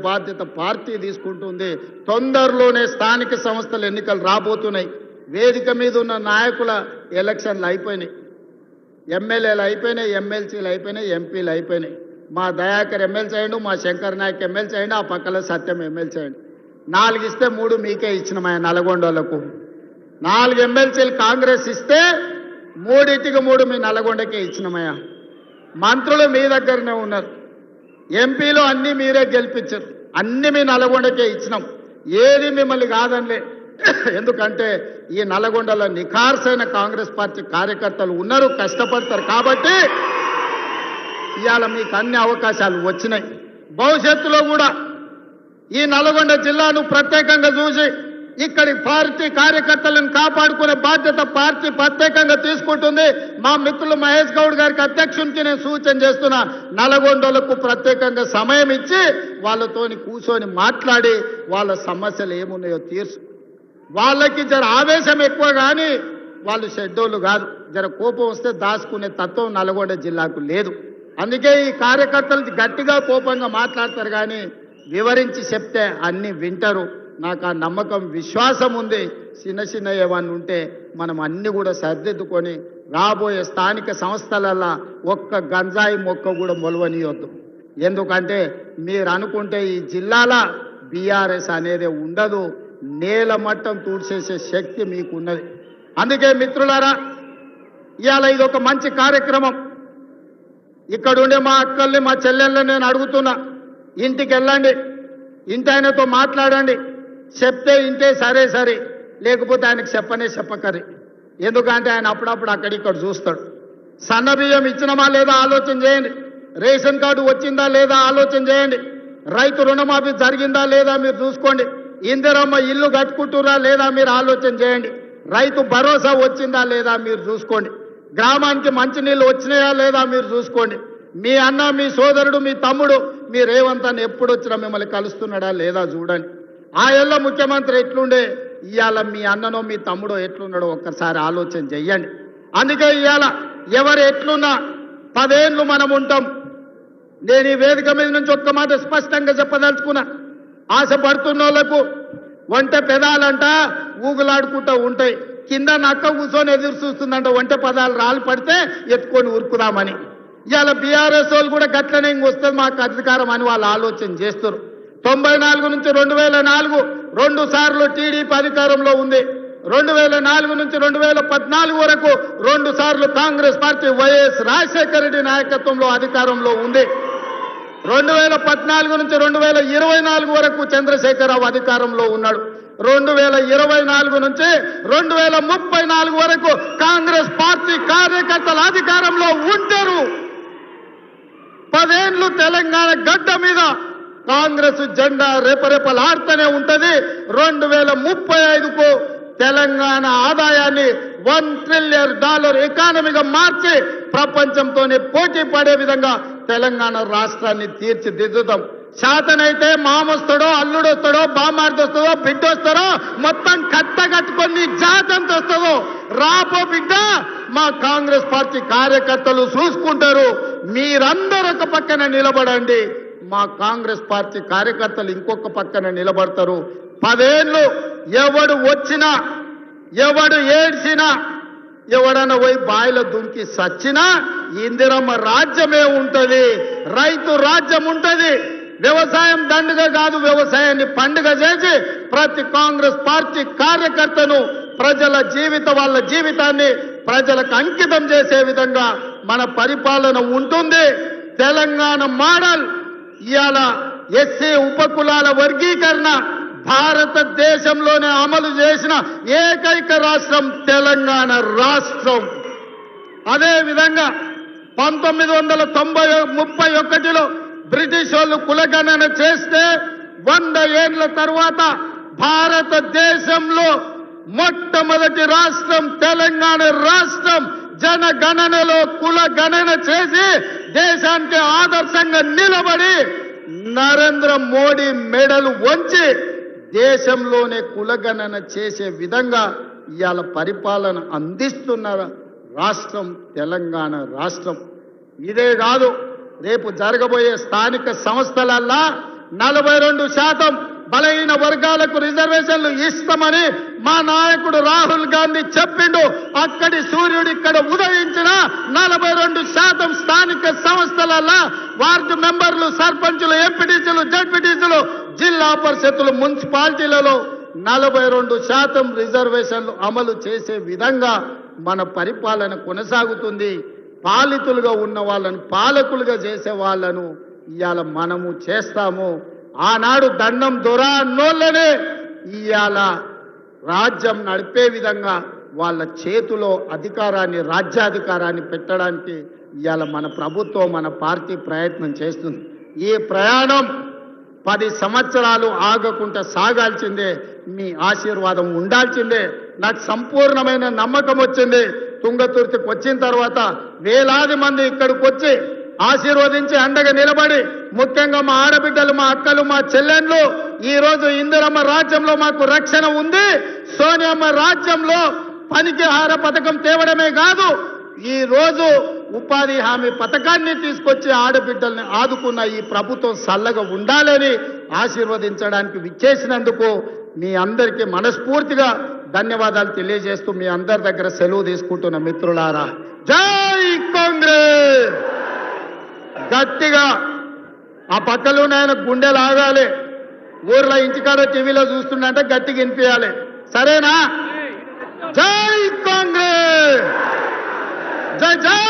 బాధ్యత పార్టీ తీసుకుంటుంది. తొందరలోనే స్థానిక సంస్థల ఎన్నికలు రాబోతున్నాయి. వేదిక మీద ఉన్న నాయకుల ఎలక్షన్లు అయిపోయినాయి, ఎమ్మెల్యేలు అయిపోయినాయి, ఎమ్మెల్సీలు అయిపోయినాయి, ఎంపీలు అయిపోయినాయి. మా దయాకర్ ఎమ్మెల్సీ అయ్యండు, మా శంకర్ నాయక్ ఎమ్మెల్సీ అయ్యండు, ఆ పక్కల సత్యం ఎమ్మెల్సీ అయ్యండు. 4 ఇస్తే 3 మీకే ఇచ్చినమా నల్గొండలకు. 4 ఎమ్మెల్సీలు కాంగ్రెస్ ఇస్తే 3 మీ నల్గొండకే ఇచ్చినమయ్యా. మంత్రులు మీ దగ్గరనే ఉన్నారు, ఎంపీలు అన్నీ మీరే గెలిపించారు, అన్ని మీ నల్గొండకే ఇచ్చినాం. ఏది మిమ్మల్ని కాదనిలే. ఎందుకంటే ఈ నల్గొండలో నిఖార్సైన కాంగ్రెస్ పార్టీ కార్యకర్తలు ఉన్నారు, కష్టపడతారు. కాబట్టి ఇవాళ మీకు అన్ని అవకాశాలు వచ్చినాయి. భవిష్యత్తులో కూడా ఈ నల్గొండ జిల్లాను ప్రత్యేకంగా చూసి ఇక్కడి పార్టీ కార్యకర్తలను కాపాడుకునే బాధ్యత పార్టీ ప్రత్యేకంగా తీసుకుంటుంది. మా మిత్రులు మహేష్ గౌడ్ గారికి అధ్యక్షునికి నేను సూచన చేస్తున్నా, నల్గొండలకు ప్రత్యేకంగా సమయం ఇచ్చి వాళ్ళతోని కూర్చొని మాట్లాడి వాళ్ళ సమస్యలు ఏమున్నాయో తీర్చు. వాళ్ళకి జర ఆవేశం ఎక్కువ కానీ వాళ్ళు షెడ్యూళ్ళు కాదు. జర కోపం వస్తే దాచుకునే తత్వం నల్గొండ జిల్లాకు లేదు. అందుకే ఈ కార్యకర్తలు గట్టిగా కోపంగా మాట్లాడతారు కానీ వివరించి చెప్తే అన్ని వింటారు. నాకు ఆ నమ్మకం విశ్వాసం ఉంది. చిన్న ఏమన్నా ఉంటే మనం అన్ని కూడా సర్దిద్దుకొని రాబోయే స్థానిక సంస్థలల్లో ఒక్క గంజాయి మొక్క కూడా మొలవనియొద్దు. ఎందుకంటే మీరు అనుకుంటే ఈ జిల్లాల బీఆర్ఎస్ అనేది ఉండదు, నేల మట్టం తూడ్చేసే శక్తి మీకు ఉన్నది. అందుకే మిత్రులారా ఇవాళ ఇది ఒక మంచి కార్యక్రమం. ఇక్కడ ఉండే మా అక్కల్ని మా చెల్లెళ్ళని నేను అడుగుతున్నా, ఇంటికి వెళ్ళండి, ఇంటి ఆయనతో మాట్లాడండి. చెప్తే ఇంటే సరే సరే, లేకపోతే ఆయనకు చెప్పకరి. ఎందుకంటే ఆయన అప్పుడప్పుడు అక్కడిక్కడ చూస్తాడు. సన్నబియ్యం ఇచ్చినమా లేదా ఆలోచన చేయండి, రేషన్ కార్డు వచ్చిందా లేదా ఆలోచన చేయండి, రైతు రుణమాఫీ జరిగిందా లేదా మీరు చూసుకోండి, ఇందిరమ్మ ఇల్లు కట్టుకుంటురా లేదా మీరు ఆలోచన చేయండి, రైతు భరోసా వచ్చిందా లేదా మీరు చూసుకోండి, గ్రామానికి మంచినీళ్ళు వచ్చినాయా లేదా మీరు చూసుకోండి. మీ అన్న, మీ సోదరుడు, మీ తమ్ముడు, మీ రేవంత్ అన్న ఎప్పుడు వచ్చినా మిమ్మల్ని కలుస్తున్నాడా లేదా చూడండి. ఆ ఏళ్ళ ముఖ్యమంత్రి ఎట్లుండే, ఇవాళ మీ అన్ననో మీ తమ్ముడో ఎట్లున్నాడో ఒక్కసారి ఆలోచన చెయ్యండి. అందుకే ఇవాళ ఎవరు ఎట్లున్నా 10 ఏళ్ళు మనం ఉంటాం. నేను ఈ వేదిక మీద నుంచి ఒక్క మాట స్పష్టంగా చెప్పదలుచుకున్నా, ఆశపడుతున్న వాళ్ళకు ఒంటె పెదాలంట ఊగులాడుకుంటూ ఉంటాయి, కింద నక్క కూర్చొని ఎదురు చూస్తుందంట ఒంటె పదాలు రాళ్ళు పడితే ఎత్తుకొని ఉరుకుదామని. ఇవాళ బీఆర్ఎస్ వాళ్ళు కూడా గట్లనే ఇంకొస్తుంది మాకు అధికారం అని వాళ్ళు ఆలోచన చేస్తారు. 94 నుంచి 2004 2 సార్లు టీడీపీ అధికారంలో ఉంది. 2004 నుంచి 2014 వరకు 2 సార్లు కాంగ్రెస్ పార్టీ వైఎస్ రాజశేఖర రెడ్డి నాయకత్వంలో అధికారంలో ఉంది. 2014 నుంచి 2024 వరకు చంద్రశేఖరరావు అధికారంలో ఉన్నాడు. 2024 నుంచి 2034 వరకు కాంగ్రెస్ పార్టీ కార్యకర్తల అధికారంలో ఉంటారు. 10 ఏళ్ళు తెలంగాణ గడ్డ మీద కాంగ్రెస్ జెండా రెపరెపలాడుతూనే ఉంటది. 2035కు తెలంగాణ ఆదాయాన్ని $1 ట్రిలియన్ ఎకానమీగా మార్చి ప్రపంచంతోనే పోటీ పడే విధంగా తెలంగాణ రాష్ట్రాన్ని తీర్చిదిద్దుతాం. శాతనైతే మామొస్తాడో, అల్లుడు వస్తాడో, బామార్ది వస్తాడో, బిడ్డ వస్తాడో, మొత్తం కట్టగట్టుకొని జాతంత వస్తుందో రాపో బిడ్డ మా కాంగ్రెస్ పార్టీ కార్యకర్తలు చూసుకుంటారు. మీరందరూ ఒక పక్కన నిలబడండి, మా కాంగ్రెస్ పార్టీ కార్యకర్తలు ఇంకొక పక్కన నిలబడతారు. 10 ఏళ్ళు ఎవడు వచ్చినా, ఎవడు ఏడ్చినా, ఎవడన్నా పోయి బాయిలో దుంకి సచ్చినా ఇందిరమ్మ రాజ్యమే ఉంటది, రైతు రాజ్యం ఉంటది. వ్యవసాయం దండుగ కాదు, వ్యవసాయాన్ని పండుగ చేసి ప్రతి కాంగ్రెస్ పార్టీ కార్యకర్తను వాళ్ళ జీవితాన్ని ప్రజలకు అంకితం చేసే విధంగా మన పరిపాలన ఉంటుంది. తెలంగాణ మోడల్ ఇవాళ ఎస్సీ ఉపకులాల వర్గీకరణ భారతదేశంలోనే అమలు చేసిన ఏకైక రాష్ట్రం తెలంగాణ రాష్ట్రం. అదేవిధంగా 1931లో బ్రిటిష్ వాళ్ళు కులగణన చేస్తే 100 ఏళ్ల తర్వాత భారతదేశంలో మొట్టమొదటి రాష్ట్రం తెలంగాణ రాష్ట్రం. జనగణనలో కులగణన చేసి దేశానికి ఆదర్శంగా నిలబడి నరేంద్ర మోడీ మెడలు వంచి దేశంలోనే కులగణన చేసే విధంగా ఇవాళ పరిపాలన అందిస్తున్న రాష్ట్రం తెలంగాణ రాష్ట్రం. ఇదే కాదు, రేపు జరగబోయే స్థానిక సంస్థలల్లా 42% బలహీన వర్గాలకు రిజర్వేషన్లు ఇస్తామని మా నాయకుడు రాహుల్ గాంధీ చెప్పిండు. అక్కడి సూర్యుడు ఇక్కడ ఉదయించిన 42% స్థానిక సంస్థలలో వార్డు మెంబర్లు, సర్పంచులు, ఎంపీటీసీలు, జడ్పీటీసీలు, జిల్లా పరిషత్తులు, మున్సిపాలిటీలలో 42% రిజర్వేషన్లు అమలు చేసే విధంగా మన పరిపాలన కొనసాగుతుంది. పాలితులుగా ఉన్న వాళ్ళను పాలకులుగా చేసే వాళ్ళను ఇవాళ మనము చేస్తాము. ఆనాడు దండం దొర అన్నోళ్ళనే ఇవాళ రాజ్యం నడిపే విధంగా వాళ్ళ చేతిలో అధికారాన్ని, రాజ్యాధికారాన్ని పెట్టడానికి ఇవాళ మన ప్రభుత్వం, మన పార్టీ ప్రయత్నం చేస్తుంది. ఈ ప్రయాణం 10 సంవత్సరాలు ఆగకుండా సాగాల్సిందే. మీ ఆశీర్వాదం ఉండాల్సిందే. నాకు సంపూర్ణమైన నమ్మకం వచ్చింది. తుంగతుర్తికి వచ్చిన తర్వాత వేలాది మంది ఇక్కడికి వచ్చి ఆశీర్వదించి అండగా నిలబడి, ముఖ్యంగా మా ఆడబిడ్డలు, మా అక్కలు, మా చెల్లెళ్ళు, ఈ రోజు ఇందిరమ్మ రాజ్యంలో మాకు రక్షణ ఉంది, సోనియమ్మ రాజ్యంలో పనికి ఆహార పథకం తేవడమే కాదు, ఈ రోజు ఉపాధి హామీ పథకాన్ని తీసుకొచ్చి ఆడబిడ్డల్ని ఆదుకున్న ఈ ప్రభుత్వం చల్లగా ఉండాలని ఆశీర్వదించడానికి విచ్చేసినందుకు మీ అందరికీ మనస్ఫూర్తిగా ధన్యవాదాలు తెలియజేస్తూ మీ అందరి దగ్గర సెలవు తీసుకుంటున్న మిత్రులారా, జై కాంగ్రెస్. గట్టిగా ఆ పక్కలోనే ఆయన గుండెలు ఆగాలి. ఊర్లో ఇంటికాడ టీవీలో చూస్తుండే గట్టిగా వినిపించాలి. సరేనా? జై కాంగ్రెస్, జై జై